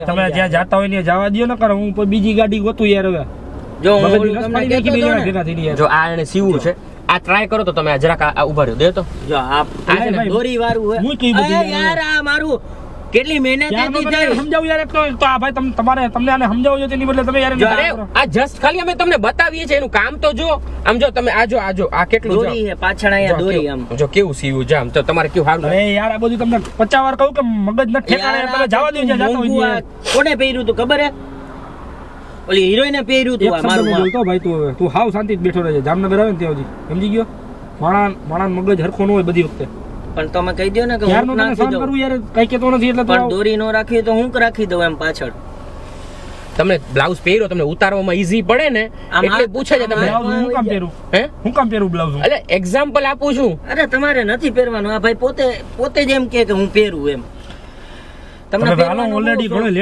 તમે જ્યાં જાતા હોય ને જવા દો ને કરો હું કોઈ બીજી ગાડી ગોતું યાર હવે જો હું તમને કહેતો હતો ને, જો આ એને સીવું છે આ ટ્રાય કરો તો તમે જરાક આ ઉભા રહ્યો દે તો જો આ દોરી વાળું હું કઈ બધું હે યાર આ મારું કેટલી મહેનત હતી થઈ સમજાવું યાર એક તો આ ભાઈ તમને આને સમજાવો છો તેની બદલે તમે યાર અરે આ જસ્ટ ખાલી અમે તમને બતાવીએ છે એનું કામ તો જો આમ જો તમે આ કેટલું જો દોરી હે પાછળ અહીંયા દોરી આમ જો કેવું સીવું છે આમ તો તમારે કેવું સારું અરે યાર આ બધું તમને 50 વાર કહું કે મગજ ન ઠેકાણે તમે જવા દો જ્યાં જાતા હોય કોને પહેર્યું તું ખબર હે ઓલી હિરોઈને પહેર્યું તું આ મારું બોલતો ભાઈ તું હાવ શાંતિથી બેઠો રહેજે જામનગર આવે ને ત્યાં સુધી સમજી ગયો માણા મગજ હરખો ન હોય બધી વખતે પણ તમે કહી દો ને કે યાર હું નો તને નાખી સહન દઉં કરવું યાર કઈ કેતો નથી એટલે પણ દોરી નો રાખી તો હું રાખી દઉં એમ પાછળ તમને બ્લાઉઝ પહેરો તમને ઉતારવામાં ઈઝી પડે ને આમ એટલે પૂછે છે તમને બ્લાઉઝ હું કામ પહેરું હે હું કામ પહેરું બ્લાઉઝ એટલે એક્ઝામ્પલ આપું છું અરે તમારે નથી પહેરવાનું આ ભાઈ પોતે જ એમ કે હું પહેરું એમ તમને તમે ઓલરેડી ઘણો લેટ